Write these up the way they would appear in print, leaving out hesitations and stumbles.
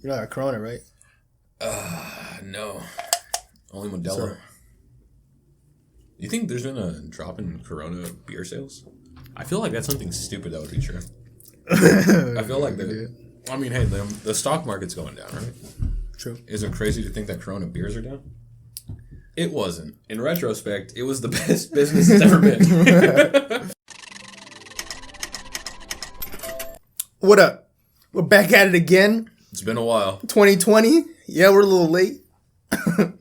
You know that Corona, right? No. Only Modelo. So, You think there's been a drop in Corona beer sales? I feel like that's something stupid that would be true. I feel like the stock market's going down, right? True. Isn't it crazy to think that Corona beers are down? It wasn't. In retrospect, it was the best business it's ever been. What up? We're back at it again. It's been a while. 2020. Yeah, we're a little late.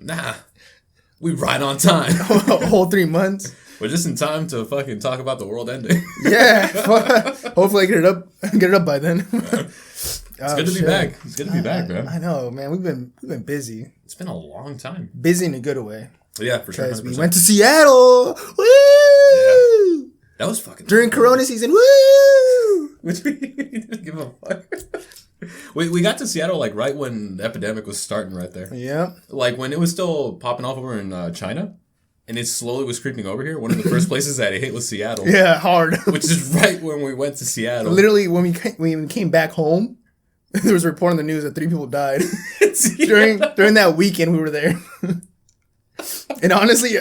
Nah. We right on time. A whole 3 months. We're just in time to fucking talk about the world ending. Yeah. Hopefully I get it up by then. It's good to be back. It's good to be back, man. I know, man. We've been busy. It's been a long time. Busy in a good way. Yeah, for sure. Because 100%. we went to Seattle. Woo! Yeah. That was fucking during Corona season. Woo! Which we didn't give a fuck. We got to Seattle like right when the epidemic was starting right there. Yeah. Like when it was still popping off over in China, and it slowly was creeping over here. One of the first places that it hit was Seattle. Yeah, hard. Which is right when we went to Seattle. Literally, when we came back home, there was a report on the news that 3 people died during that weekend we were there. And honestly,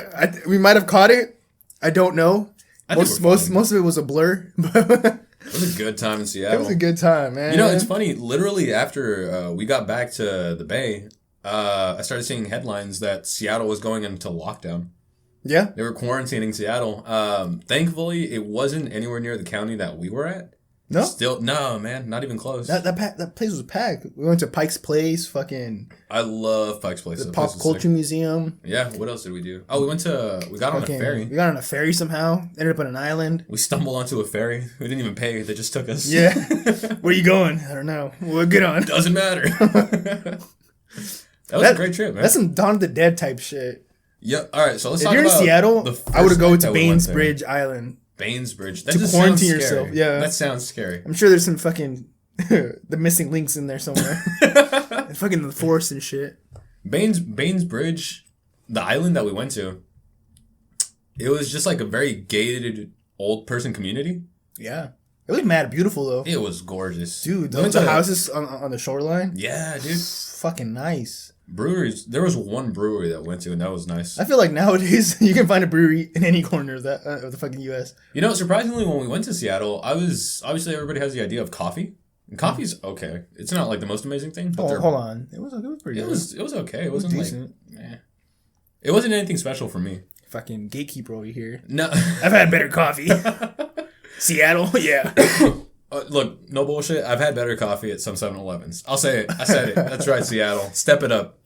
we might have caught it. I don't know. Most of it was a blur. It was a good time in Seattle. It was a good time, man. You know, it's funny. Literally after we got back to the Bay, I started seeing headlines that Seattle was going into lockdown. Yeah. They were quarantining Seattle. Thankfully, it wasn't anywhere near the county that we were at. No? No, man. Not even close. That place was packed. We went to Pike's Place, fucking... I love Pike's Place. The Pop Culture Museum. Yeah, what else did we do? Oh, we got on a ferry. We got on a ferry somehow. Ended up on an island. We stumbled onto a ferry. We didn't even pay. They just took us. Yeah. Where you going? I don't know. We'll get on. Doesn't matter. That was a great trip, man. That's some Dawn of the Dead type shit. Yeah, alright, so let's talk about... If you're in Seattle, I would go to Bainbridge Island. Bainbridge. That to just quarantine sounds scary. yourself. Yeah. That sounds scary. I'm sure there's some fucking the missing links in there somewhere. Fucking the forest and shit. Bainbridge, the island that we went to, it was just like a very gated old person community. Yeah. It was mad beautiful though. It was gorgeous. Dude, those houses on the shoreline. Yeah, dude. Fucking nice. Breweries. There was one brewery that I went to, and that was nice. I feel like nowadays you can find a brewery in any corner of the fucking U.S. You know, surprisingly, when we went to Seattle, obviously everybody has the idea of coffee. And coffee's okay. It's not like the most amazing thing. But hold on, it was pretty good. It was okay. It wasn't decent. Like, it wasn't anything special for me. Fucking gatekeeper over here. No, I've had better coffee. Seattle, yeah. Look, no bullshit. I've had better coffee at some 7-Elevens. I'll say it. I said it. That's right, Seattle. Step it up.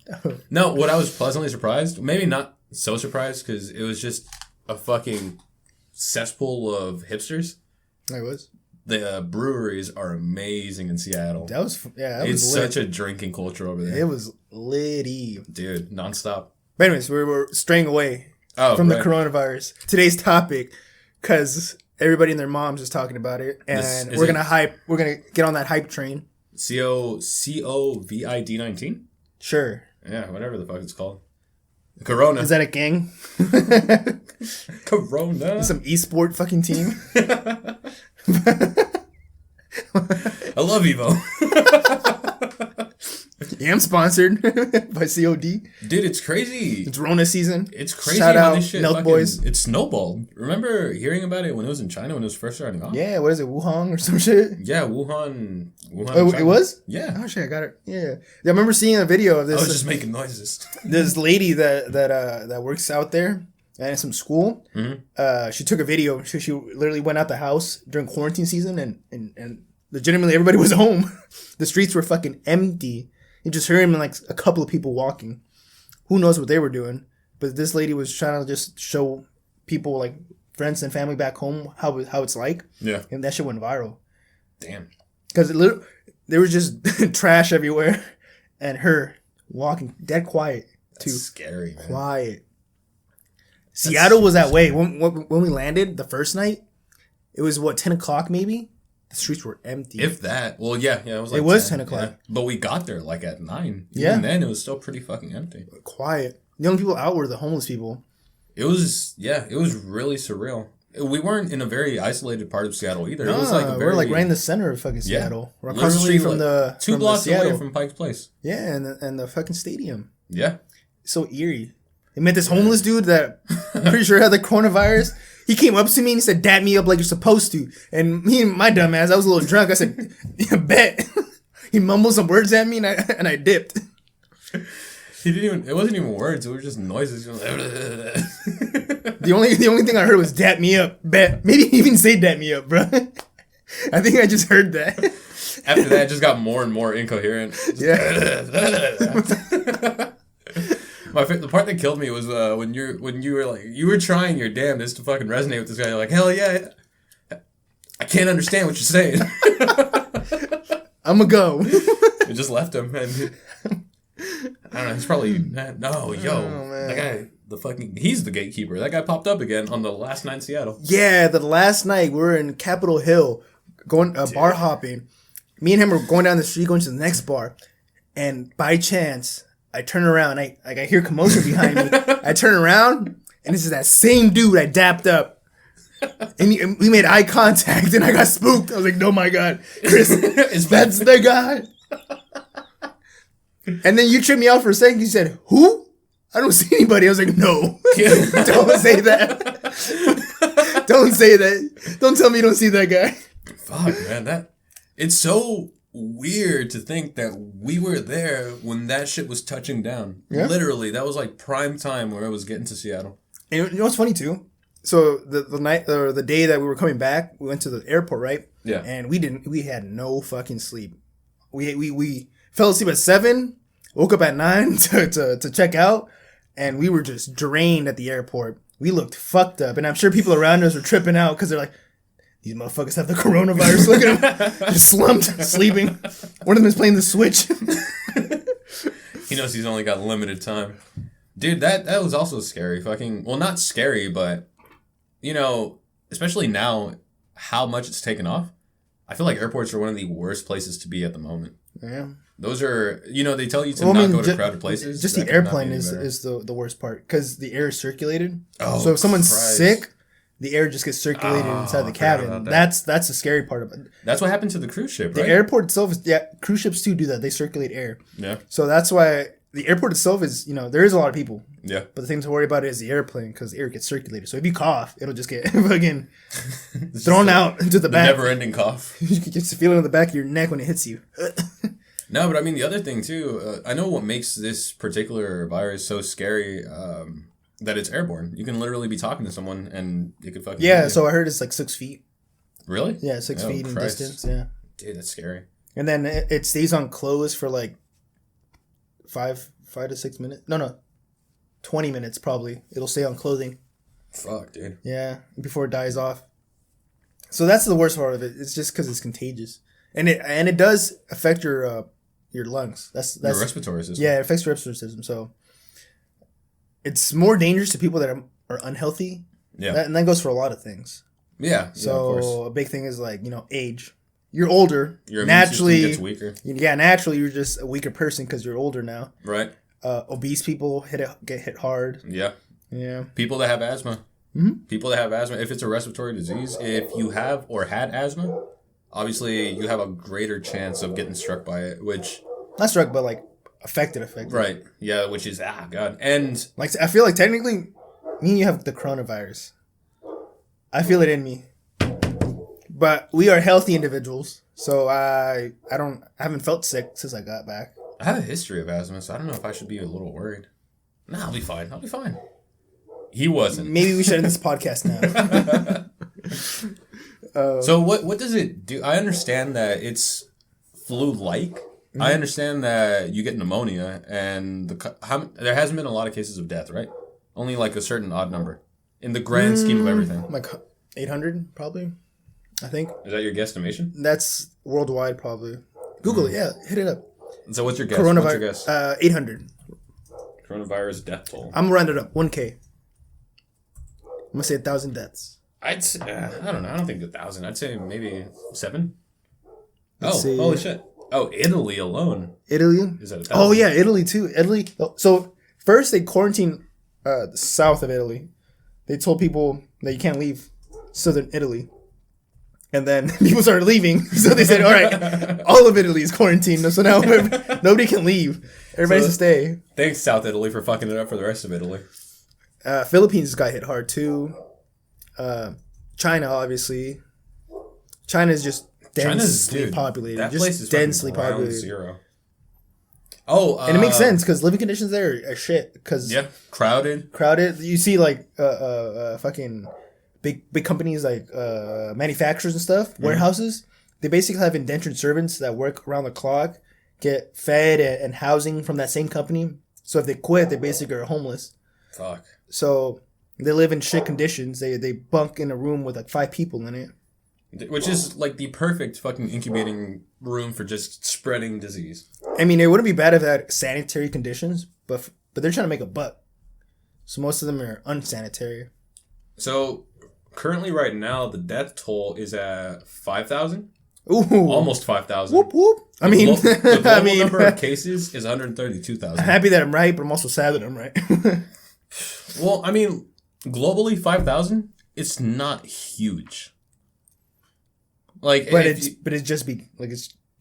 No, what I was pleasantly surprised, maybe not so surprised, because it was just a fucking cesspool of hipsters. I was. The breweries are amazing in Seattle. It's such a drinking culture over there. It was litty. Dude, nonstop. But anyways, we're straying away from the coronavirus. Today's topic, because everybody and their moms is talking about it, and we're gonna get on that hype train. COVID-19? Sure. Yeah, whatever the fuck it's called. Corona. Is that a gang? Corona. Some esport fucking team. I love Evo. Yeah, I'm sponsored by COD. Dude, it's crazy. It's Rona season. It's crazy. Shout how out this shit Milk Boys. It snowballed. Remember hearing about it when it was in China when it was first starting off? Yeah, what is it, Wuhan or some shit? Yeah, Wuhan. Oh, it was? Yeah. Oh shit, I got it. Yeah. I remember seeing a video of this. I was just making noises. This lady that works out there at some school. Mm-hmm. She took a video. She literally went out the house during quarantine season and legitimately everybody was home. The streets were fucking empty. You just heard him and like a couple of people walking. Who knows what they were doing? But this lady was trying to just show people, like friends and family back home, how it's like. Yeah. And that shit went viral. Damn. Because there was just trash everywhere, and her walking dead quiet too. That's scary, man. Quiet. Seattle was that way when we landed the first night. It was 10 o'clock maybe. The streets were empty. If that. Well, yeah, it was like it was 10 o'clock. Yeah. But we got there like at 9. Yeah. Even then, it was still pretty fucking empty. Quiet. The only people out were the homeless people. It was really surreal. We weren't in a very isolated part of Seattle either. No, it was like we're like right in the center of fucking Seattle. We're across the Literally, street from the 2 blocks Seattle. away from Pike's Place. Yeah, and the fucking stadium. Yeah. So eerie. They met this homeless dude that I'm pretty sure had the coronavirus. He came up to me and he said, "Dap me up like you're supposed to." And me and my dumb ass, I was a little drunk. I said, "Yeah, bet." He mumbled some words at me and I dipped. He didn't even. It wasn't even words. It was just noises. The only thing I heard was "dap me up." Bet. Maybe he even say "dap me up," bro. I think I just heard that. After that, it just got more and more incoherent. Yeah. The part that killed me was when you were like, you were trying your damnedest to fucking resonate with this guy. You're like, hell yeah, I can't understand what you're saying. I'ma go. You just left him, and I don't know. He's probably that guy. He's the gatekeeper. That guy popped up again on the last night in Seattle. Yeah, the last night we were in Capitol Hill, going bar hopping. Me and him were going down the street, going to the next bar, and by chance, I turn around. I hear commotion behind me. I turn around, and this is that same dude I dapped up. And we made eye contact, and I got spooked. I was like, "Oh my god, Chris, that's the guy." And then you tripped me out for a second. You said, "Who?" I don't see anybody. I was like, "No, don't say that. Don't say that. Don't tell me you don't see that guy." Fuck, man, it's so weird to think that we were there when that shit was touching down. Yeah. Literally, that was like prime time where I was getting to Seattle. And you know what's funny too? So the night or the day that we were coming back, we went to the airport, right? Yeah. And we had no fucking sleep. We fell asleep at 7, woke up at 9 to check out, and we were just drained at the airport. We looked fucked up, and I'm sure people around us were tripping out because they're like, "These motherfuckers have the coronavirus." Look at them, just slumped, sleeping. One of them is playing the Switch. He knows he's only got limited time. Dude, that was also scary. Well, not scary, but you know, especially now, how much it's taken off. I feel like airports are one of the worst places to be at the moment. Yeah. Those are, they tell you to not go to crowded places. Just the airplane is the worst part because the air is circulated. Oh, so if someone's sick, the air just gets circulated inside the cabin. That's the scary part of it. That's what happened to the cruise ship, right? The airport itself cruise ships too do that. They circulate air. Yeah. So that's why the airport itself is, there is a lot of people. Yeah. But the thing to worry about is the airplane because the air gets circulated. So if you cough, it'll just get fucking thrown out into the back. Never-ending cough. You can just feel it in the back of your neck when it hits you. No, but I mean, the other thing too, I know what makes this particular virus so scary, that it's airborne. You can literally be talking to someone and it could fucking... Yeah, so I heard it's like 6 feet. Really? Yeah, 6 feet in distance, yeah. Dude, that's scary. And then it stays on clothes for like 5 to 6 minutes. No, 20 minutes probably. It'll stay on clothing. Fuck, dude. Yeah, before it dies off. So that's the worst part of it. It's just because it's contagious. And it does affect your lungs. That's your respiratory system. Yeah, it affects your respiratory system. So it's more dangerous to people that are unhealthy. Yeah. And that goes for a lot of things. Yeah. So of course. A big thing is like, age. You're older. Your naturally immune system gets weaker. Yeah, naturally you're just a weaker person because you're older now. Right. Obese people get hit hard. Yeah. Yeah. People that have asthma. Mm-hmm. People that have asthma. If it's a respiratory disease, if you have or had asthma, obviously you have a greater chance of getting struck by it, which... Not struck, but like affected. Right. Yeah, which is, God. And... Like, I feel like technically, me and you have the coronavirus. I feel it in me. But we are healthy individuals, so I haven't felt sick since I got back. I have a history of asthma, so I don't know if I should be a little worried. Nah, I'll be fine. He wasn't. Maybe we should end this podcast now. So what does it do? I understand that it's flu-like. Mm-hmm. I understand that you get pneumonia, and there hasn't been a lot of cases of death, right? Only like a certain odd number in the grand scheme of everything. Like 800, probably. I think. Is that your guesstimation? That's worldwide, probably. Google it. Yeah, hit it up. So what's your guess? Coronavirus. 800. Coronavirus death toll. I'm gonna round it up. 1K. I'm gonna say 1,000 deaths. I'd say, I don't know. I don't think 1,000. I'd say maybe 7. Let's see. Holy shit. Oh, Italy alone. Italy? Is that 1,000? Oh, yeah, Italy too. Italy. So, first they quarantined the south of Italy. They told people that you can't leave. southern Italy. And then people started leaving. So they said, all right, all of Italy is quarantined. So now nobody can leave. Everybody has to stay. Thanks, South Italy, for fucking it up for the rest of Italy. Philippines got hit hard, too. China, obviously. China is just densely populated. That just place is densely populated. Zero. Oh, and it makes sense because living conditions there are shit. Cause crowded. You see, like, fucking big companies like manufacturers and stuff, warehouses. They basically have indentured servants that work around the clock, get fed and housing from that same company. So if they quit, they basically are homeless. Fuck. So they live in shit conditions. They bunk in a room with like 5 people in it. Which is like the perfect fucking incubating room for just spreading disease. I mean, it wouldn't be bad if they had sanitary conditions, but they're trying to make a buck. So most of them are unsanitary. So currently right now, the death toll is at 5,000. Ooh. Almost 5,000. Whoop, whoop. The global number of cases is 132,000. I'm happy that I'm right, but I'm also sad that I'm right. Well, I mean, globally, 5,000, it's not huge. Like, but it's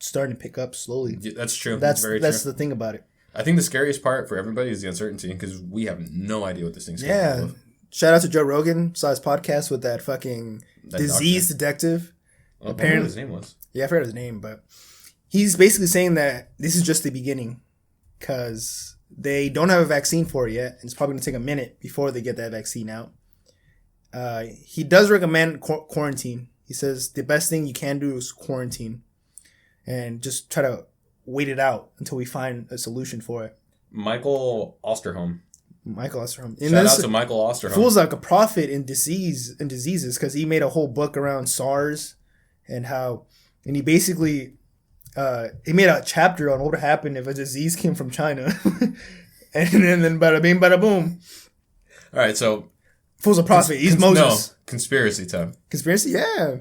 starting to pick up slowly. That's true. That's very true. That's the thing about it. I think the scariest part for everybody is the uncertainty because we have no idea what this thing's going to do. Shout out to Joe Rogan. Saw his podcast with that fucking disease detective. Well, apparently, I what his name was. Yeah, I forgot his name, but he's basically saying that this is just the beginning because they don't have a vaccine for it yet, and it's probably going to take a minute before they get that vaccine out. He does recommend quarantine. He says the best thing you can do is quarantine and just try to wait it out until we find a solution for it. Michael Osterholm. Shout out to Michael Osterholm. Fool's like a prophet in diseases because he made a whole book around SARS and he basically he made a chapter on what would happen if a disease came from China. and then bada bing, bada boom. All right, so Fool's a prophet. He's Moses. No, conspiracy time. Conspiracy, yeah.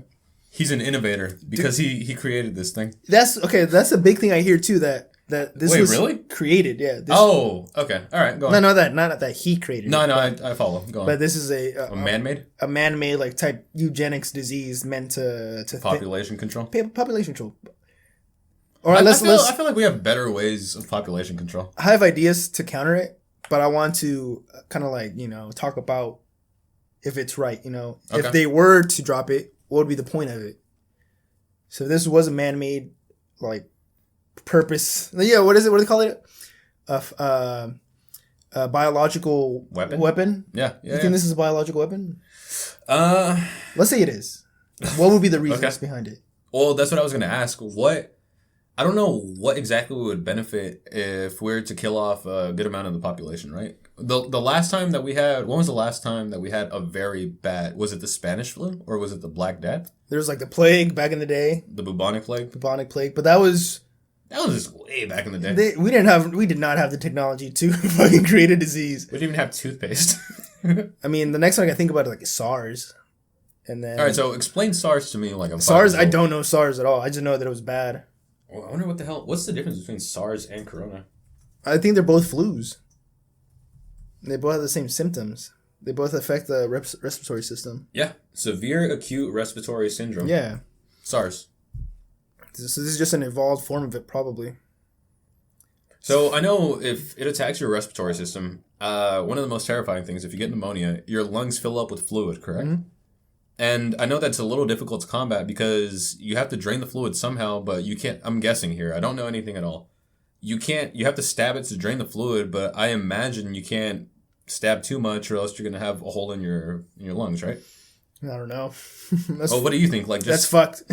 He's an innovator because he created this thing. That's a big thing I hear too. That this was really created. Yeah. Okay. All right. Go on. No, not that he created. No, I follow. Go on. But this is a man-made, like type eugenics disease meant to population control. Population control. Or I feel like we have better ways of population control. I have ideas to counter it, but I want to kind of like talk about if it's right. If they were to drop it, what would be the point of it? So this was a man-made, like, purpose. Yeah, what is it? What do they call it? A biological weapon? Yeah. You think this is a biological weapon? Let's say it is. What would be the reasons behind it? Well, that's what I was going to ask. I don't know what exactly would benefit if we were to kill off a good amount of the population, right? The last time that we had, when was the last time that we had a very bad, was it the Spanish flu or was it the Black Death? There was like the plague back in the day. The bubonic plague? But that was just way back in the day. We did not have the technology to fucking create a disease. We didn't even have toothpaste. I mean, the next one I can think about is like SARS. And then, all right, so explain SARS to me like I'm SARS, I don't know SARS at all. I just know that it was bad. Well, I wonder what's the difference between SARS and Corona? I think they're both flus. They both have the same symptoms. They both affect the respiratory system. Yeah. Severe acute respiratory syndrome. Yeah. SARS. So this is just an evolved form of it, probably. So I know if it attacks your respiratory system, one of the most terrifying things, if you get pneumonia, your lungs fill up with fluid, correct? Mm-hmm. And I know that's a little difficult to combat because you have to drain the fluid somehow, but you can't, I'm guessing here, I don't know anything at all. You have to stab it to drain the fluid, but I imagine you can't stab too much or else you're going to have a hole in your lungs, right? I don't know. What do you think? Like, that's fucked.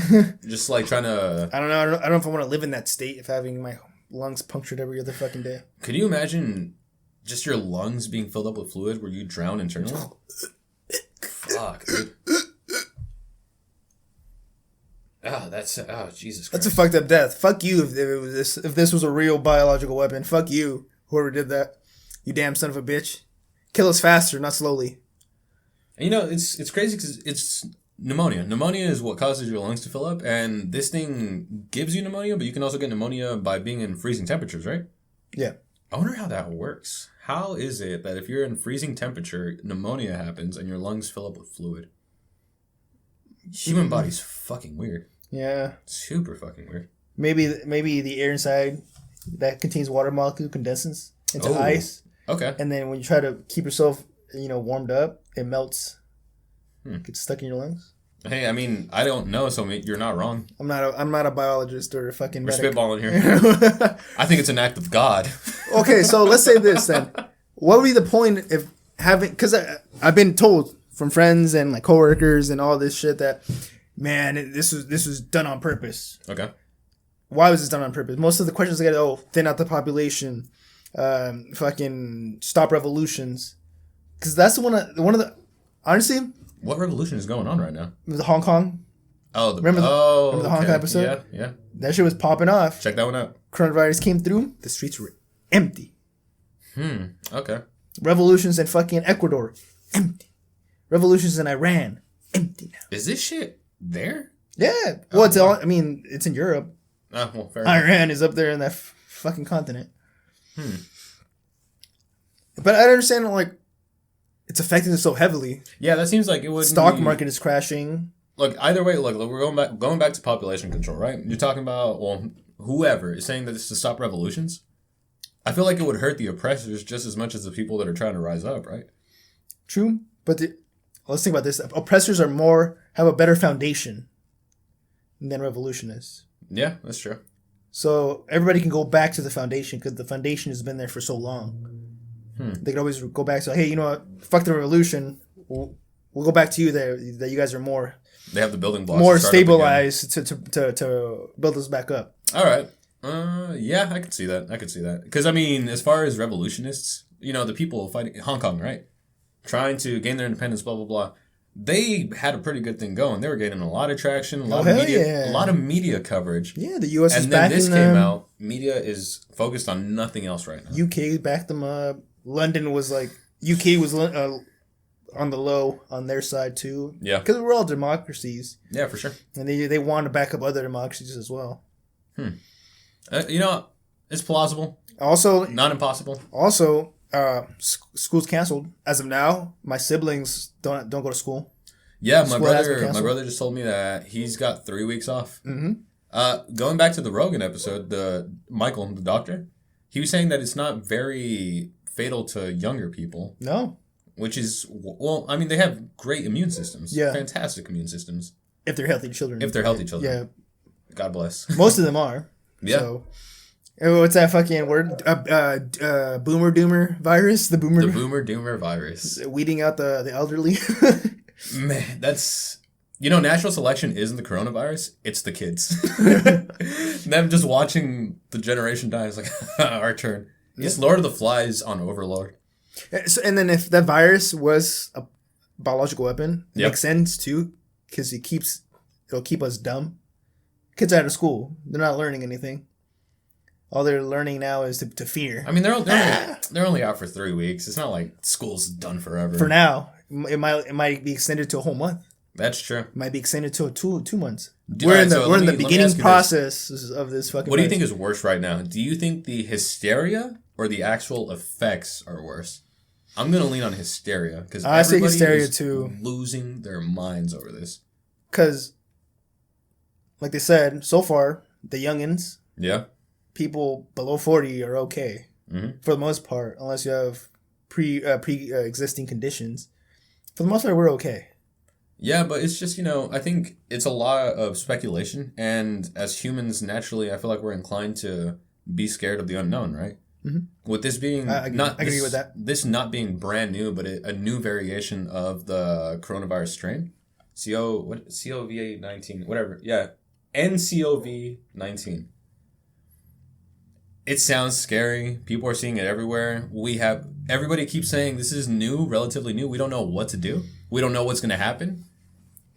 Just like trying to... I don't know. I don't know if I want to live in that state of having my lungs punctured every other fucking day. Could you imagine just your lungs being filled up with fluid where you drown internally? Fuck, dude. Jesus Christ. That's a fucked up death. Fuck you if this was a real biological weapon. Fuck you, whoever did that. You damn son of a bitch. Kill us faster, not slowly. And it's crazy because it's pneumonia. Pneumonia is what causes your lungs to fill up, and this thing gives you pneumonia, but you can also get pneumonia by being in freezing temperatures, right? Yeah. I wonder how that works. How is it that if you're in freezing temperature, pneumonia happens and your lungs fill up with fluid? Human body's fucking weird. Yeah. Super fucking weird. Maybe the air inside that contains water molecule condenses into ice. Okay. And then when you try to keep yourself, warmed up, it melts. Gets stuck in your lungs. Hey, I mean, I don't know, so you're not wrong. I'm not a biologist or a fucking We're medic. spitballing here. I think it's an act of God. Okay, so let's say this then. What would be the point if having... Because I've been told from friends and like coworkers and all this shit that, man, this was done on purpose. Okay. Why was this done on purpose? Most of the questions I get, thin out the population, fucking stop revolutions. Because that's one of the... Honestly... What revolution is going on right now? The Hong Kong. Remember the Hong Kong episode? Yeah. That shit was popping off. Check that one out. Coronavirus came through. The streets were empty. Okay. Revolutions in fucking Ecuador. Empty. Revolutions in Iran. Empty now. Is this shit there? Yeah. Well, it's all... I mean, it's in Europe. Oh, well, fair enough. Iran is up there in that fucking continent. But I understand, like... It's affecting us so heavily. Yeah, that seems like it would. Stock market is crashing. Look, either way, look, we're going back to population control, right? You're talking about, whoever is saying that it's to stop revolutions. I feel like it would hurt the oppressors just as much as the people that are trying to rise up, right? True, but let's think about this. Oppressors have a better foundation than revolutionists. Yeah, that's true. So everybody can go back to the foundation because the foundation has been there for so long. They could always go back to, hey, you know what? Fuck the revolution. We'll go back to you that you guys are more. They have the building blocks. More stabilized to build us back up. All right. Yeah, I could see that. Because I mean, as far as revolutionists, the people fighting Hong Kong, right? Trying to gain their independence, blah blah blah. They had a pretty good thing going. They were getting a lot of traction, a lot of media coverage. Yeah, the U.S. is backing them. And then this came out. Media is focused on nothing else right now. UK backed them up. London was like... UK was on the low on their side, too. Yeah. Because we're all democracies. Yeah, for sure. And they want to back up other democracies as well. It's plausible. Also... Not impossible. Also, school's canceled. As of now, my siblings don't go to school. Yeah, my brother just told me that he's got 3 weeks off. Going back to the Rogan episode, Michael, the doctor, he was saying that it's not very fatal to younger people. No. Which is, I mean, they have great immune systems. Yeah. Fantastic immune systems. If they're healthy children. Yeah. God bless. Most of them are. Yeah. So, what's that fucking word? Boomer doomer virus? The boomer doomer virus. Weeding out the elderly. Man, that's... natural selection isn't the coronavirus. It's the kids. Them just watching the generation die is like, our turn. It's Lord of the Flies on Overlord. So, and then if that virus was a biological weapon, it makes sense too, because it'll keep us dumb. Kids are out of school. They're not learning anything. All they're learning now is to fear. I mean, they're only out for 3 weeks. It's not like school's done forever. For now. It might be extended to a whole month. That's true. It might be extended to two months. We're in the beginning process of this fucking. What do you think is worse right now? Do you think the hysteria or the actual effects are worse? I'm gonna lean on hysteria because I say hysteria too. Losing their minds over this. Because, like they said, so far the youngins, people below 40 are okay for the most part, unless you have pre-existing conditions. For the most part, we're okay. Yeah, but it's just, I think it's a lot of speculation. And as humans, naturally, I feel like we're inclined to be scared of the unknown, right? Mm-hmm. With this being I agree with that. This not being brand new, but a new variation of the coronavirus strain. CoV-19, whatever. Yeah. NCOV-19. It sounds scary. People are seeing it everywhere. Everybody keeps saying this is new, relatively new. We don't know what to do. We don't know what's going to happen.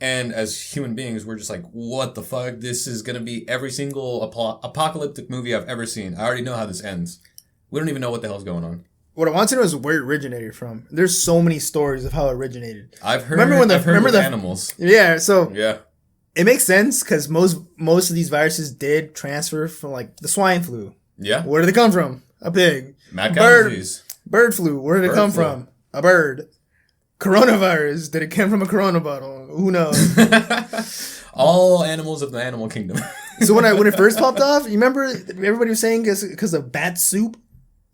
And as human beings, we're just like, what the fuck? This is going to be every single apocalyptic movie I've ever seen. I already know how this ends. We don't even know what the hell's going on. What I want to know is where it originated from. There's so many stories of how it originated. I've heard animals. Yeah, so it makes sense because most of these viruses did transfer from like the swine flu. Yeah. Where did they come from? A pig. Mad cow disease. Bird flu. Where did it come from? A bird. Coronavirus. Did it come from a Corona bottle? Who knows? All animals of the animal kingdom. So when it first popped off, you remember everybody was saying because of bat soup?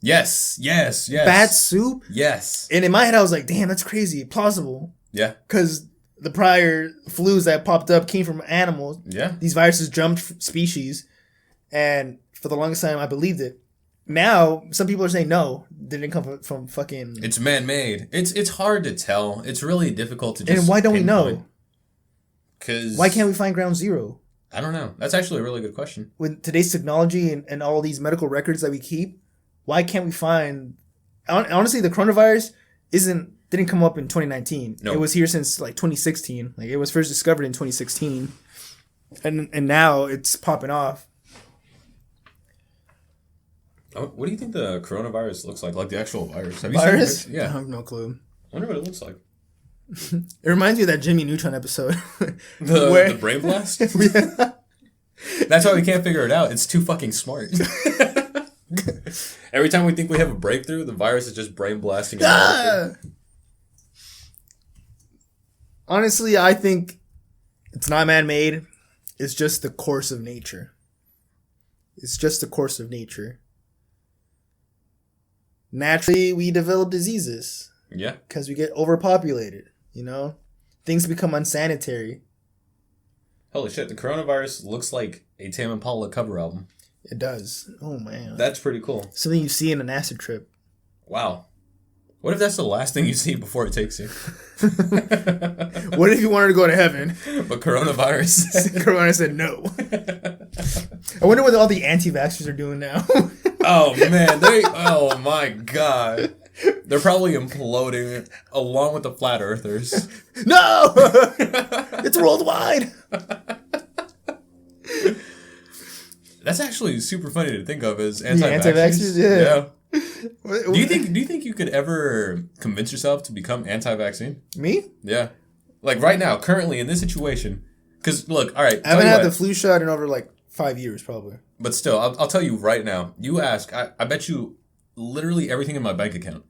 Yes. Bat soup? Yes. And in my head, I was like, damn, that's crazy. Plausible. Yeah. Because the prior flus that popped up came from animals. Yeah. These viruses jumped species. And for the longest time, I believed it. Now, some people are saying no, they didn't come from fucking... It's man-made. It's hard to tell. It's really difficult to just And why don't we know? Because... Why can't we find ground zero? I don't know. That's actually a really good question. With today's technology and all these medical records that we keep, why can't we find... Honestly, the coronavirus didn't come up in 2019. No. It was here since like 2016. Like it was first discovered in 2016. And now it's popping off. What do you think the coronavirus looks like? Like the actual virus? Have you virus? Seen it? Yeah. I have no clue. I wonder what it looks like. It reminds me of that Jimmy Neutron episode. The brain blast? Yeah. That's why we can't figure it out. It's too fucking smart. Every time we think we have a breakthrough, the virus is just brain blasting. Honestly, I think it's not man-made. It's just the course of nature. It's just the course of nature. Naturally, we develop diseases. Yeah. Because we get overpopulated, you know? Things become unsanitary. Holy shit, the coronavirus looks like a Tame Impala cover album. It does. Oh, man. That's pretty cool. Something you see in an acid trip. Wow. What if that's the last thing you see before it takes you? What if you wanted to go to heaven? But coronavirus. Corona said no. I wonder what all the anti-vaxxers are doing now. Oh, man. Oh, my God. They're probably imploding along with the flat earthers. No! It's worldwide. That's actually super funny to think of as anti-vaxxers. Anti-vaxxers, yeah. Do you think you could ever convince yourself to become anti-vaccine? Me? Yeah. Like right now, currently in this situation. Because look, all right. I haven't had the flu shot in over like 5 years probably. But still, I'll tell you right now. You ask, I bet you literally everything in my bank account.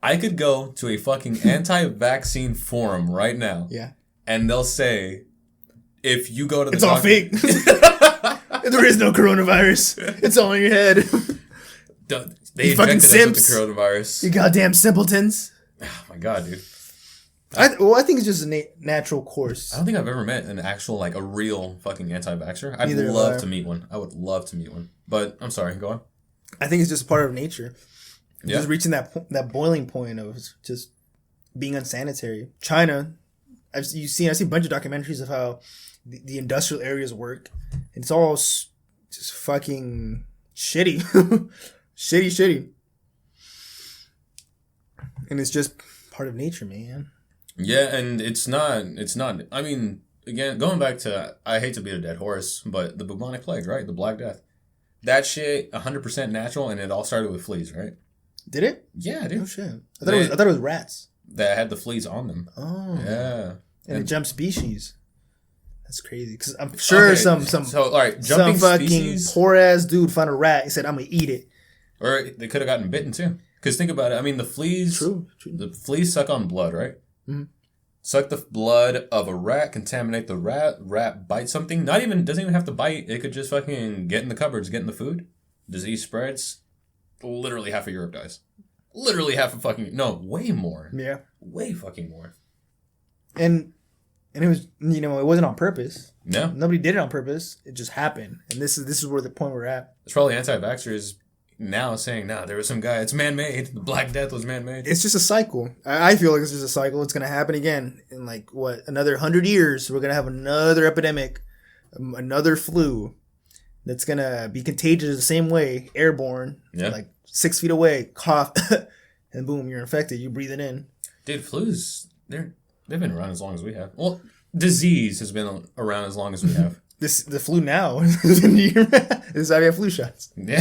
I could go to a fucking anti-vaccine forum right now. Yeah. And they'll say, if you go to the It's all fake. There is no coronavirus. It's all in your head. They fucking injected simps. us with the coronavirus. You goddamn simpletons. Oh my God, dude. I think it's just a natural course. I don't think I've ever met an actual, like, a real fucking anti-vaxxer. I'd love to meet one. I would love to meet one. But, I'm sorry, go on. I think it's just part of nature. Yeah. Just reaching that boiling point of just being unsanitary. China, I've seen a bunch of documentaries of how the industrial areas work. It's all just fucking shitty. Shitty. And it's just part of nature, man. Yeah, and it's not, I mean, again, going back to, I hate to beat a dead horse, but the bubonic plague, right? The Black Death. That shit, 100% natural, and it all started with fleas, right? Did it? Yeah, dude. Oh, shit. I thought it was rats. That had the fleas on them. Oh. Yeah. And it jumped species. That's crazy. Because I'm sure some all right, jumping fucking species, poor ass dude found a rat and said, I'm going to eat it. Or they could have gotten bitten, too. Because think about it. I mean, the fleas... True. The fleas suck on blood, right? Mm-hmm. Suck the blood of a rat, contaminate the rat. Rat bites something. Doesn't even have to bite. It could just fucking get in the cupboards, get in the food. Disease spreads. Literally half of Europe dies. Literally half of fucking... No, way more. Yeah. Way fucking more. And it was, it wasn't on purpose. No. Nobody did it on purpose. It just happened. And this is where the point we're at. It's probably anti-vaxxers now saying, there was some guy, it's man-made. The Black Death was man-made. It's just a cycle. I feel like it's just a cycle. It's going to happen again. In another 100 years, we're going to have another epidemic, another flu that's going to be contagious the same way, airborne, 6 feet away, cough, and boom, you're infected. You breathe it in. Dude, flus, they've been around as long as we have. Well, disease has been around as long as we have. The flu now is I have flu shots. Yeah.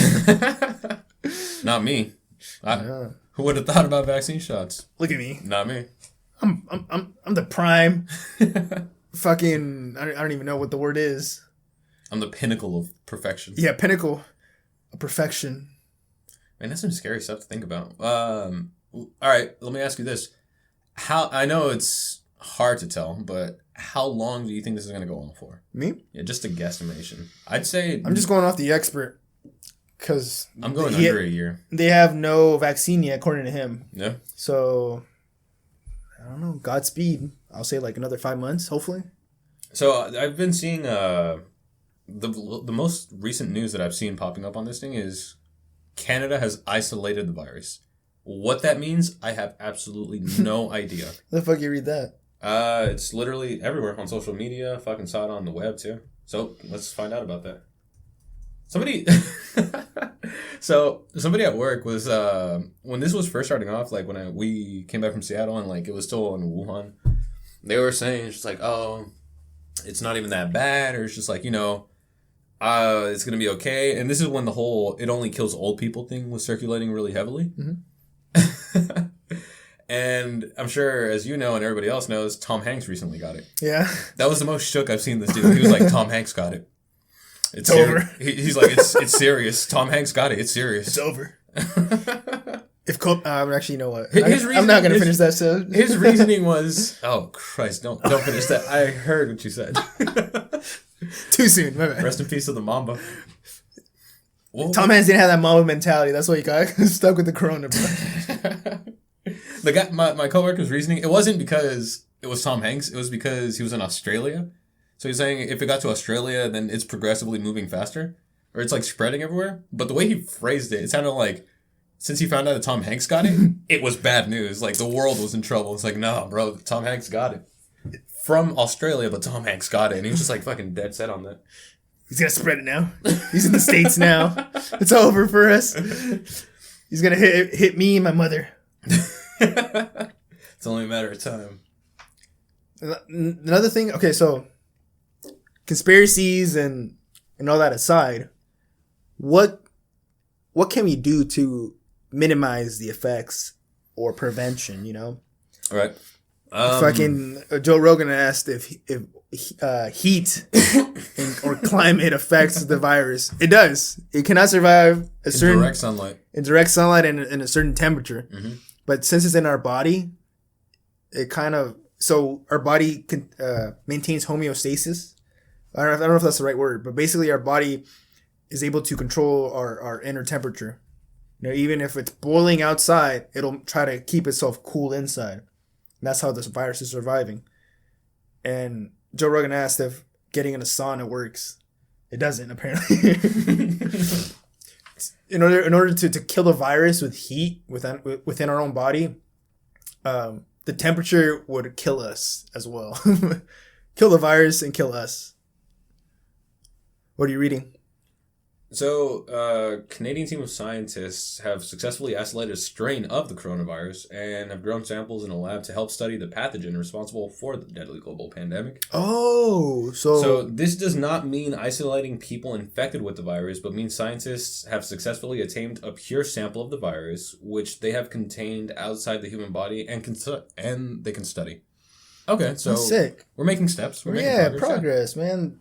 Not me. Who would have thought about vaccine shots? Look at me. Not me. I'm the prime. Fucking I don't even know what the word is. I'm the pinnacle of perfection. Yeah, pinnacle of perfection. Man, that's some scary stuff to think about. All right, let me ask you this. How I know it's hard to tell, but how long do you think this is going to go on for? Me? Yeah, just a guesstimation. I'd say I'm just going off the expert because I'm going under a year. They have no vaccine yet, according to him. Yeah. So I don't know. Godspeed. I'll say like another 5 months, hopefully. So I've been seeing the most recent news that I've seen popping up on this thing is Canada has isolated the virus. What that means, I have absolutely no idea. How the fuck you read that? It's literally everywhere on social media. Fucking saw it on the web too. So let's find out about that. Somebody at work was when this was first starting off, like when we came back from Seattle and like it was still in Wuhan, they were saying it's just like, oh, it's not even that bad, or it's just like, it's gonna be okay. And this is when the whole "it only kills old people" thing was circulating really heavily. Mm-hmm. And I'm sure, as you know and everybody else knows, Tom Hanks recently got it. Yeah. That was the most shook I've seen this dude. He was like, Tom Hanks got it. It's over. He's like, it's serious. Tom Hanks got it. It's serious. It's over. Actually, you know what? I'm not going to finish that. So his reasoning was, oh Christ, don't finish that. I heard what you said. Too soon. My bad. Rest in peace to the Mamba. Tom Hanks didn't have that Mamba mentality. That's why he got stuck with the corona, bro. The guy, my coworker's reasoning, it wasn't because it was Tom Hanks. It was because he was in Australia. So he's saying if it got to Australia, then it's progressively moving faster, or it's like spreading everywhere. But the way he phrased it sounded like since he found out that Tom Hanks got it, it was bad news. Like the world was in trouble. It's like, no, bro, Tom Hanks got it from Australia, but Tom Hanks got it, and he was just like fucking dead set on that. He's gonna spread it now. He's in the States now. It's over for us. He's gonna hit me and my mother. It's only a matter of time. Another thing, okay, so conspiracies and all that aside, what can we do to minimize the effects or prevention? All right. Fucking Joe Rogan asked if heat or climate affects the virus. It does. It cannot survive in direct sunlight and in a certain temperature. Mm-hmm. But since it's in our body, so our body maintains homeostasis. I don't know if that's the right word, but basically our body is able to control our inner temperature. Even if it's boiling outside, it'll try to keep itself cool inside. And that's how this virus is surviving. And Joe Rogan asked if getting in a sauna works. It doesn't, apparently. In order to kill the virus with heat within our own body, the temperature would kill us as well. Kill the virus and kill us. What are you reading? So, a Canadian team of scientists have successfully isolated a strain of the coronavirus and have grown samples in a lab to help study the pathogen responsible for the deadly global pandemic. Oh, so this does not mean isolating people infected with the virus, but means scientists have successfully obtained a pure sample of the virus, which they have contained outside the human body and they can study. Okay, so that's sick. We're making steps. We're making progress, man.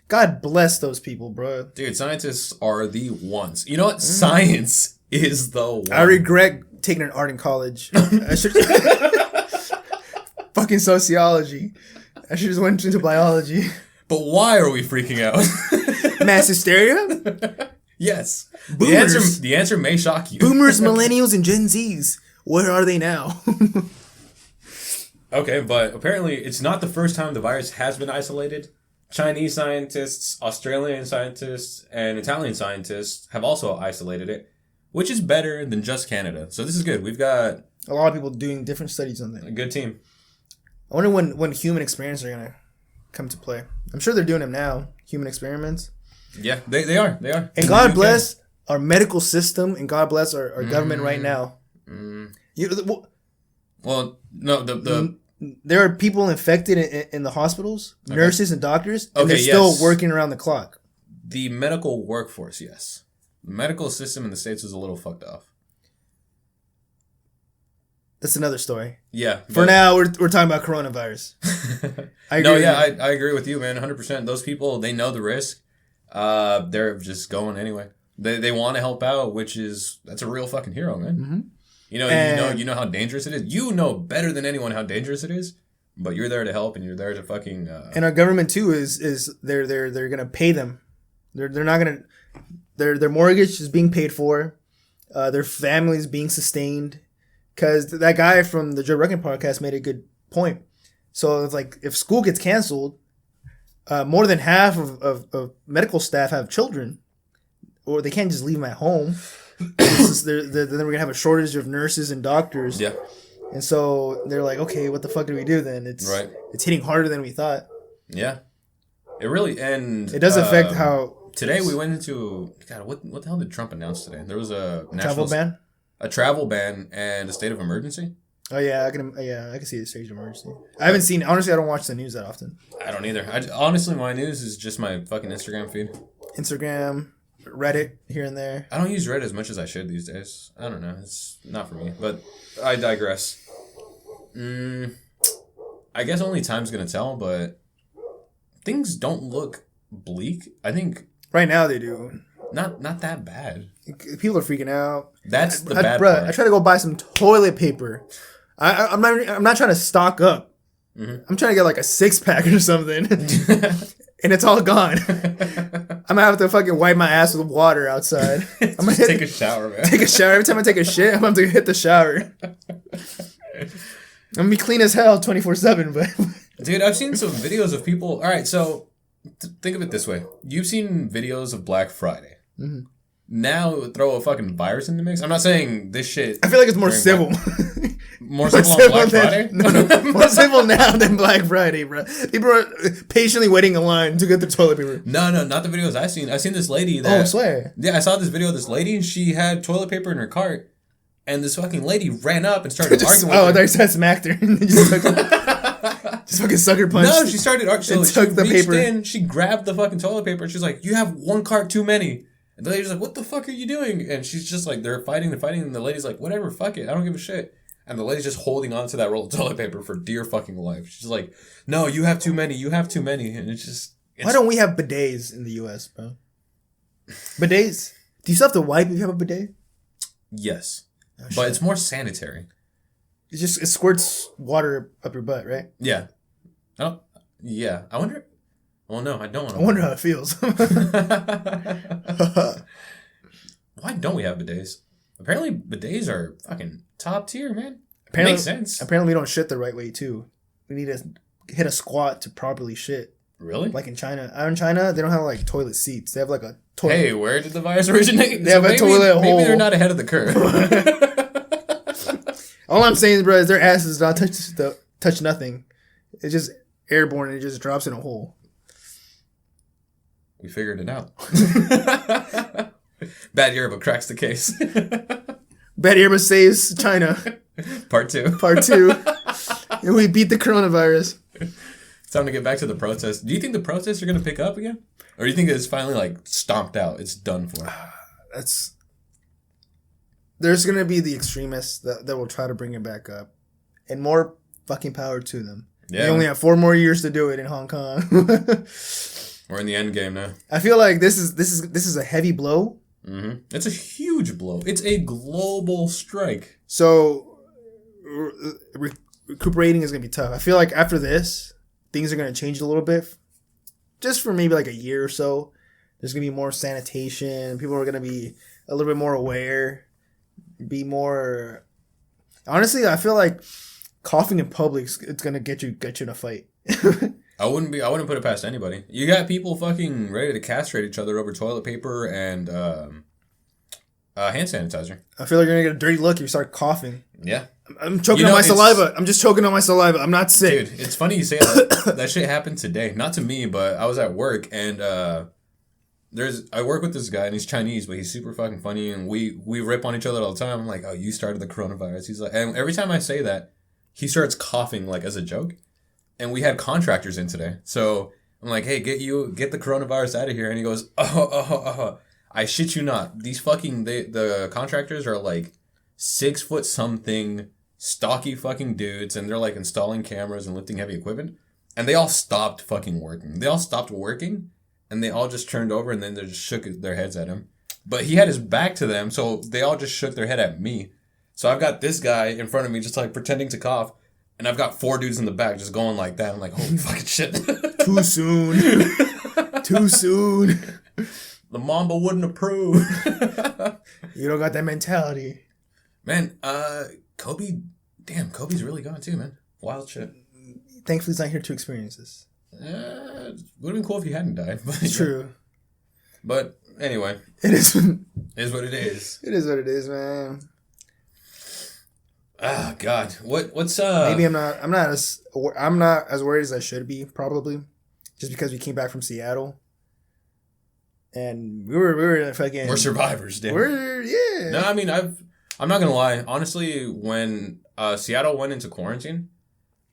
God bless those people, bro. Dude, scientists are the ones. You know what? Science is the one. I regret taking an art in college. I should fucking sociology. I should just went into biology. But why are we freaking out? Mass hysteria? Yes. Boomers. The answer may shock you. Boomers, millennials, and Gen Zs. Where are they now? Okay, but apparently it's not the first time the virus has been isolated. Chinese scientists, Australian scientists, and Italian scientists have also isolated it, which is better than just Canada. So this is good. We've got a lot of people doing different studies on that. A good team. I wonder when human experiments are going to come to play. I'm sure they're doing them now, human experiments. Yeah, they are. They are. And God bless our medical system, and God bless our government right now. Well, no, there are people infected in the hospitals, nurses and doctors, and they're still working around the clock. The medical workforce, yes. The medical system in the States is a little fucked off. That's another story. Yeah. For now, we're talking about coronavirus. I agree with you, man, 100%. Those people, they know the risk. They're just going anyway. They want to help out, that's a real fucking hero, man. You know how dangerous it is. You know better than anyone how dangerous it is, but you're there to help and you're there to fucking. And our government too is they're gonna pay them. They're not gonna. Their mortgage is being paid for. Their families being sustained. Because that guy from the Joe Rogan podcast made a good point. So it's like if school gets canceled, more than half of medical staff have children, or they can't just leave them at home. Then we're gonna have a shortage of nurses and doctors. Yeah. And so they're like, okay, what the fuck do we do then? It's hitting harder than we thought. Yeah. It really it does affect how. Today we went into what the hell did Trump announce today? There was a travel ban. A travel ban and a state of emergency. Oh yeah, I can see the state of emergency. I haven't seen. Honestly, I don't watch the news that often. I don't either. Honestly, my news is just my fucking Instagram feed. Instagram, Reddit here and there. I don't use Reddit as much as I should these days. I don't know. It's not for me. But I digress. I guess only time's gonna tell. But things don't look bleak. I think right now they do. Not that bad. People are freaking out. That's the bad part. I try to go buy some toilet paper. I'm not trying to stock up. Mm-hmm. I'm trying to get like a 6-pack or something, and it's all gone. I'm gonna have to fucking wipe my ass with water outside. I'm gonna take a shower, man. Take a shower every time I take a shit. I'm gonna have to hit the shower. I'm gonna be clean as hell 24/7. But dude, I've seen some videos of people. All right, so think of it this way: you've seen videos of Black Friday. Mm-hmm. Now throw a fucking virus in the mix. I'm not saying this shit. I feel like it's more civil. More civil on Black Friday? No. More civil now than Black Friday, bro. People are patiently waiting in line to get the toilet paper. No, not the videos I've seen. I've seen this lady that... Oh, I swear. Yeah, I saw this video of this lady, and she had toilet paper in her cart, and this fucking lady ran up and started arguing with her. Oh, I thought you said smacked her. Just fucking sucker punched. No, she started arguing. So she reached in, she grabbed the fucking toilet paper, and she's like, you have one cart too many. And the lady's like, what the fuck are you doing? And she's just like, they're fighting, and the lady's like, whatever, fuck it, I don't give a shit. And the lady's just holding on to that roll of toilet paper for dear fucking life. She's like, no, you have too many. And it's just... Why don't we have bidets in the U.S., bro? Bidets? Do you still have to wipe if you have a bidet? Yes. Oh, but it's more sanitary. It squirts water up your butt, right? Yeah. Oh, yeah. I wonder... Well, no, I don't want to... I wonder how it feels. Why don't we have bidets? Apparently, bidets are fucking top tier, man. Apparently, makes sense. Apparently, we don't shit the right way, too. We need to hit a squat to properly shit. Really? Like in China. In China, they don't have, like, toilet seats. They have, like, a toilet... Hey, where did the virus originate? They have a toilet hole. Maybe they're not ahead of the curve. All I'm saying, bro, is their asses don't touch nothing. It's just airborne and it just drops in a hole. We figured it out. Bad Yerba cracks the case. Bad Yerba saves China. Part 2. And we beat the coronavirus. It's time to get back to the protests. Do you think the protests are going to pick up again? Or do you think it's finally like stomped out? It's done for? There's going to be the extremists that will try to bring it back up. And more fucking power to them. Yeah. They only have 4 more years to do it in Hong Kong. We're in the end game now. I feel like this is a heavy blow. Mm-hmm. It's a huge blow. It's a global strike. So recuperating is going to be tough. I feel like after this, things are going to change a little bit. Just for maybe like a year or so. There's going to be more sanitation. People are going to be a little bit more aware. Be more... Honestly, I feel like coughing in public, it's going to get you in a fight. I wouldn't put it past anybody. You got people fucking ready to castrate each other over toilet paper and hand sanitizer. I feel like you're gonna get a dirty look if you start coughing. Yeah. I'm choking on my saliva. I'm just choking on my saliva. I'm not sick. Dude, it's funny you say that. That shit happened today. Not to me, but I was at work and I work with this guy and he's Chinese, but he's super fucking funny and we rip on each other all the time. I'm like, oh, you started the coronavirus. He's like, and every time I say that, he starts coughing like as a joke. And we had contractors in today. So I'm like, hey, get the coronavirus out of here. And he goes, I shit you not. These fucking, the contractors are like 6 foot something, stocky fucking dudes. And they're like installing cameras and lifting heavy equipment. And they all stopped fucking working. They all stopped working. And they all just turned over and then they just shook their heads at him. But he had his back to them. So they all just shook their head at me. So I've got this guy in front of me just like pretending to cough, and I've got 4 dudes in the back just going like that. I'm like, holy fucking shit. Too soon. Too soon. The Mamba wouldn't approve. You don't got that mentality. Man, Kobe, damn, Kobe's really gone too, man. Wild shit. Thankfully, he's not here to experience this. It would have been cool if he hadn't died. But, It's true. But anyway. It is. It is what it is. It is what it is, man. Ah, God. What's Maybe I'm not as worried as I should be, probably. Just because we came back from Seattle. And we were fucking... We're survivors, dude. Yeah. No, I mean, I'm not gonna lie. Honestly, when Seattle went into quarantine,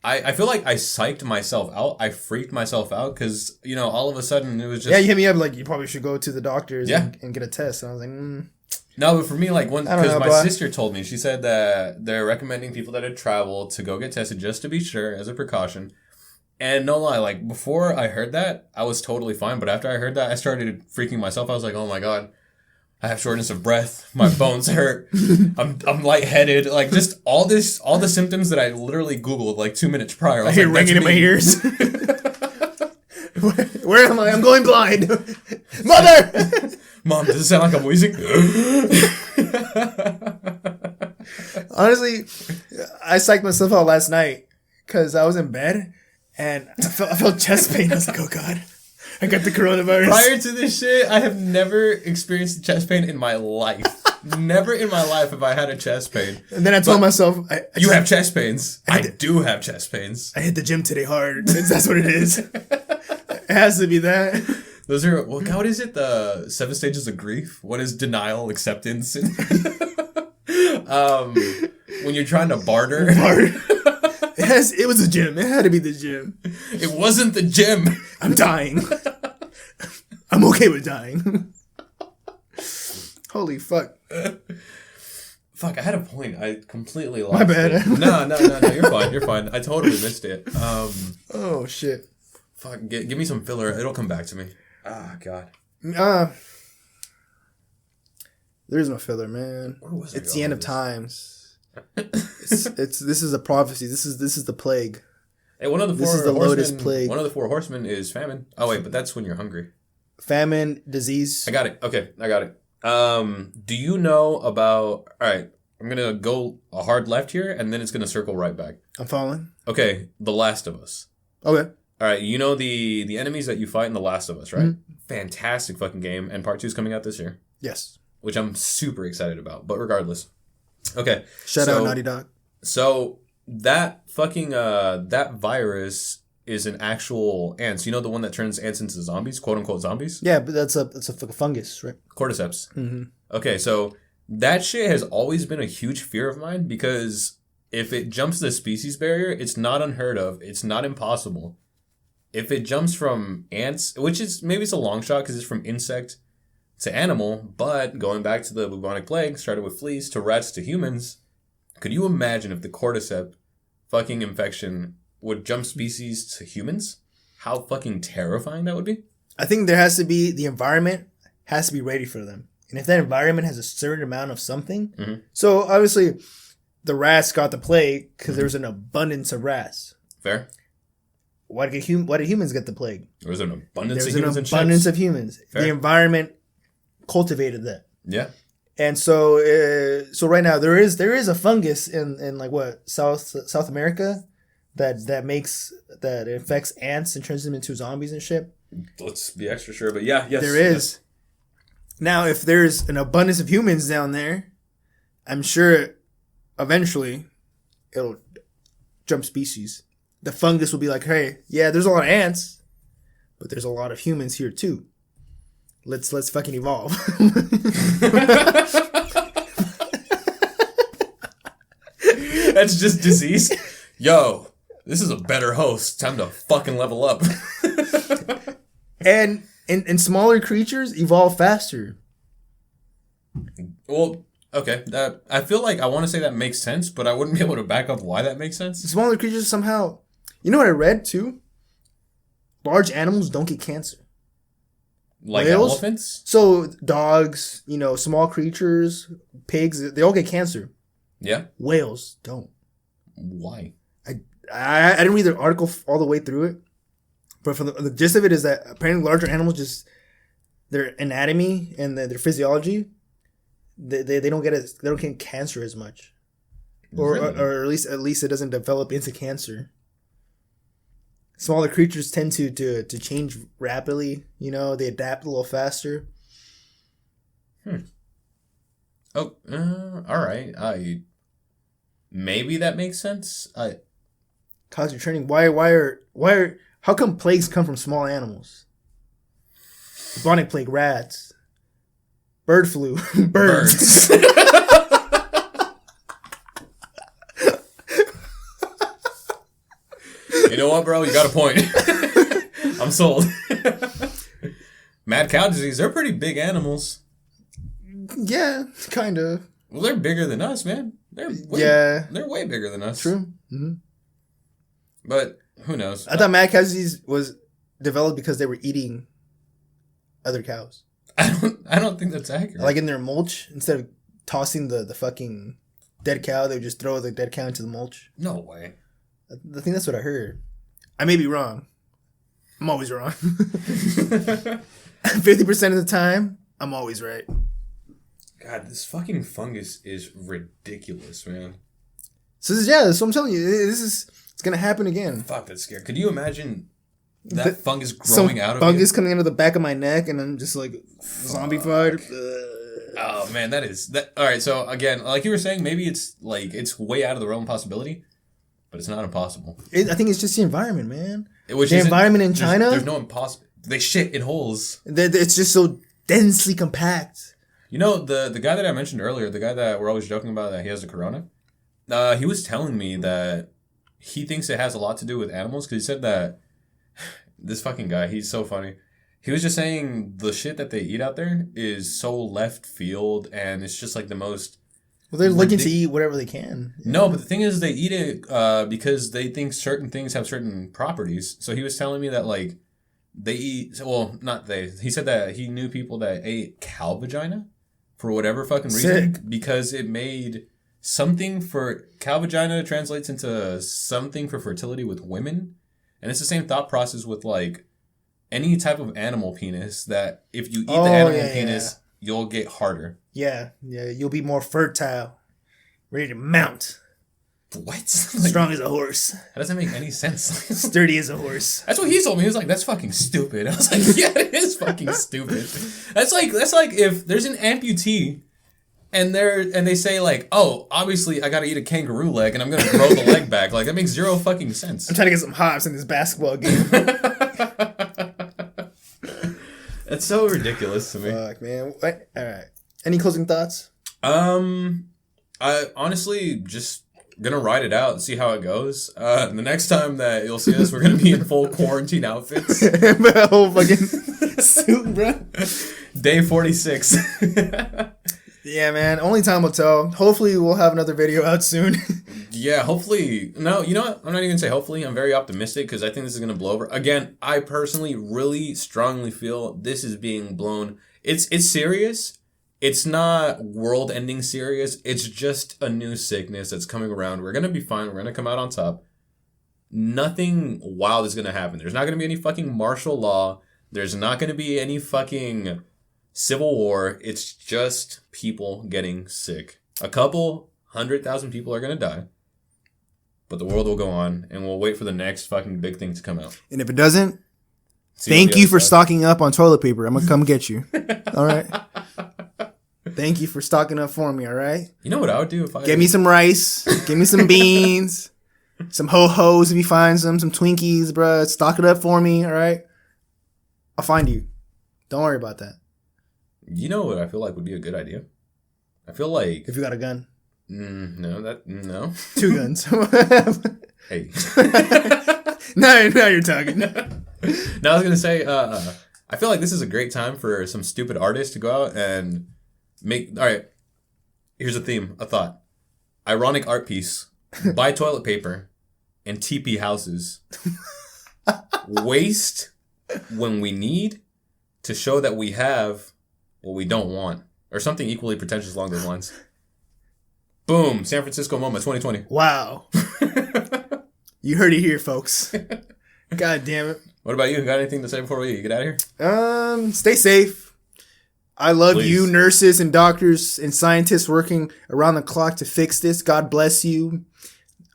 I feel like I psyched myself out. I freaked myself out because, you know, all of a sudden it was just... Yeah, you hit me up like, you probably should go to the doctors Yeah. and get a test. And I was like, No, but for me, like, because my bro. sister told me, she said that they're recommending people that had traveled to go get tested just to be sure, as a precaution. And no lie, like, before I heard that, I was totally fine. But after I heard that, I started freaking myself. I was like, oh my God, I have shortness of breath. My bones hurt. I'm lightheaded. Like, just all the symptoms that I literally Googled like 2 minutes prior. I hear ringing in my ears. Where am I? I'm going blind. Mother! Mom, does it sound like I'm wheezing? Honestly, I psyched myself out last night because I was in bed and I felt chest pain. I was like, oh God, I got the coronavirus. Prior to this shit, I have never experienced chest pain in my life. Never in my life have I had a chest pain. And then I told myself, you have chest pains. I do have chest pains. I hit the gym today hard. That's what it is. It has to be that. Those are, what is it? The 7 stages of grief? What is denial, acceptance? And when you're trying to barter. It was the gym. It had to be the gym. It wasn't the gym. I'm dying. I'm okay with dying. Holy fuck. Fuck, I had a point. I completely lost My bad. it. No, you're fine. I totally missed it. Oh, shit. Fuck, give me some filler. It'll come back to me. Ah, God. There's no filler, man. It's the end of times. This is a prophecy. This is the plague. Hey, one of the This is the Lotus plague. One of the 4 horsemen is famine. Oh wait, but that's when you're hungry. Famine, disease. I got it. Okay, I got it. Do you know about? All right, I'm gonna go a hard left here, and then it's gonna circle right back. I'm following. Okay, The Last of Us. Okay. All right, you know the enemies that you fight in The Last of Us, right? Mm-hmm. Fantastic fucking game, and part 2 is coming out this year. Yes. Which I'm super excited about. But regardless, okay. Shout out Naughty Dog. So that fucking that virus is an actual ants. You know the one that turns ants into zombies, quote unquote zombies. Yeah, but that's a fungus, right? Cordyceps. Mm-hmm. Okay, so that shit has always been a huge fear of mine because if it jumps the species barrier, it's not unheard of. It's not impossible. If it jumps from ants, which is maybe it's a long shot because it's from insect to animal, but going back to the bubonic plague, started with fleas to rats to humans. Could you imagine if the cordyceps fucking infection would jump species to humans? How fucking terrifying that would be? I think the environment has to be ready for them. And if that environment has a certain amount of something, mm-hmm. So obviously the rats got the plague because there was an abundance of rats. Fair. Why did humans get the plague? There was an abundance of humans. of humans. Fair. The environment cultivated that. Yeah. And so right now there is a fungus in like what South America that infects ants and turns them into zombies and shit. Let's be extra sure, but yes, there is. Yes. Now, if there's an abundance of humans down there, I'm sure eventually it'll jump species. The fungus will be like, hey, yeah, there's a lot of ants, but there's a lot of humans here too. Let's fucking evolve. That's just disease. Yo, this is a better host. Time to fucking level up. And smaller creatures evolve faster. Well, okay. I feel like I want to say that makes sense, but I wouldn't be able to back up why that makes sense. Smaller creatures somehow... You know what I read too? Large animals don't get cancer. Like whales? Elephants? So dogs, small creatures, pigs, they all get cancer. Yeah. Whales don't. Why? I didn't read the article all the way through it, but from the gist of it is that apparently larger animals just their anatomy and their physiology, they don't get cancer as much, or at least it doesn't develop into cancer. Smaller creatures tend to change rapidly. You know, they adapt a little faster. Oh, all right. Maybe that makes sense. Cause you're training. Why are how come plagues come from small animals? Bubonic plague, rats. Bird flu, birds. You know what, bro? You got a point. I'm sold. Mad cow disease, they're pretty big animals. Yeah, kind of. Well, they're bigger than us, man. They're way bigger than us. True. Mm-hmm. But who knows? I thought mad cow disease was developed because they were eating other cows. I don't think that's accurate. Like in their mulch, instead of tossing the fucking dead cow, they would just throw the dead cow into the mulch. No way. I think that's what I heard. I may be wrong. I'm always wrong. 50% of the time, I'm always right. God, this fucking fungus is ridiculous, man. So that's what I'm telling you. It's gonna happen again. Fuck, that's scary. Could you imagine that fungus growing out of fungus coming out of the back of my neck, and I'm just like zombified. Oh man, that. All right, so again, like you were saying, maybe it's way out of the realm of possibility, but it's not impossible. I think it's just the environment, man. The environment in China. There's no impossible. They shit in holes. It's just so densely compact. You know, the guy that I mentioned earlier, the guy that we're always joking about that he has the corona, he was telling me that he thinks it has a lot to do with animals because he said that this fucking guy, he's so funny. He was just saying the shit that they eat out there is so left field and it's just like the most... Well, they're looking to eat whatever they can. No, but the thing is they eat it because they think certain things have certain properties. So he was telling me that like they eat... Well, not they. He said that he knew people that ate cow vagina for whatever fucking reason. Sick. Because it made something for... Cow vagina translates into something for fertility with women. And it's the same thought process with like any type of animal penis that if you eat the animal penis, you'll get harder. Yeah, you'll be more fertile, ready to mount. What? Strong as a horse. That doesn't make any sense. Sturdy as a horse. That's what he told me. He was like, "That's fucking stupid." I was like, "Yeah, it is fucking stupid." That's like if there's an amputee. And they say like, oh, obviously I gotta eat a kangaroo leg and I'm gonna grow the leg back. Like that makes zero fucking sense. I'm trying to get some hops in this basketball game. It's so ridiculous to me. Fuck, man. What? All right. Any closing thoughts? I honestly just gonna ride it out and see how it goes. The next time that you'll see us, we're gonna be in full quarantine outfits. The whole fucking suit, bro. Day 46. Yeah, man. Only time will tell. Hopefully, we'll have another video out soon. Yeah, hopefully. No, you know what? I'm not even going to say hopefully. I'm very optimistic because I think this is going to blow over. Again, I personally really strongly feel this is being blown. It's serious. It's not world-ending serious. It's just a new sickness that's coming around. We're going to be fine. We're going to come out on top. Nothing wild is going to happen. There's not going to be any fucking martial law. There's not going to be any fucking... civil war. It's just people getting sick. A couple 100,000 people are going to die. But the world will go on. And we'll wait for the next fucking big thing to come out. And if it doesn't, thank you for stocking up on toilet paper. I'm going to come get you. All right? Thank you for stocking up for me, all right? You know what I would do if I... Give me some rice. Give me some beans. Some ho-hos if you find some Twinkies, bruh. Stock it up for me, all right? I'll find you. Don't worry about that. You know what I feel like would be a good idea? I feel like... If you got a gun. No. 2 guns. Hey. now you're talking. No, I was going to say, I feel like this is a great time for some stupid artists to go out and make... All right, here's a theme, a thought. Ironic art piece. Buy toilet paper and teepee houses. Waste when we need to show that we have... what we don't want. Or something equally pretentious along those lines. Boom. San Francisco MoMA 2020. Wow. You heard it here, folks. God damn it. What about you? Got anything to say before we get out of here? Stay safe. I love Please. you, nurses and doctors and scientists working around the clock to fix this. God bless you.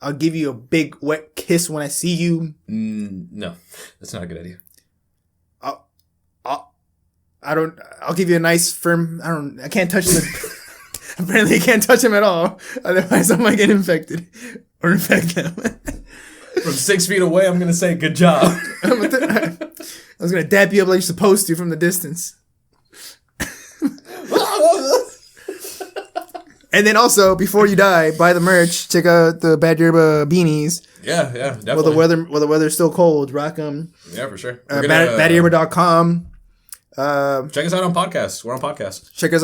I'll give you a big wet kiss when I see you. No, that's not a good idea. I'll give you a nice firm. I can't touch him. Apparently I can't touch him at all. Otherwise I might get infected or infect them. From 6 feet away, I'm going to say good job. I was going to dap you up like you're supposed to from the distance. And then also, before you die, buy the merch. Check out the Bad Yerba beanies. Yeah, definitely. While the weather's still cold, rock them. Yeah, for sure. Badyerba.com. Check us out on podcasts. We're on podcasts. Check us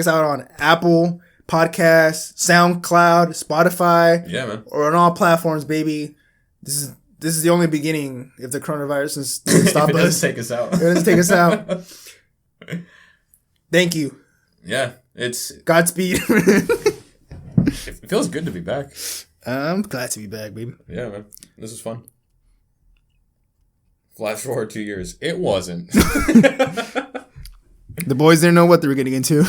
out on Apple Podcasts, SoundCloud, Spotify. Yeah, man. Or on all platforms, baby. This is the only beginning if the coronavirus doesn't stop If it us. doesn't take us out. If it doesn't take us out. Thank you. Yeah, it's Godspeed. it feels good to be back. I'm glad to be back, baby. Yeah, man. This is fun. Flash forward 2 years. It wasn't. The boys didn't know what they were getting into.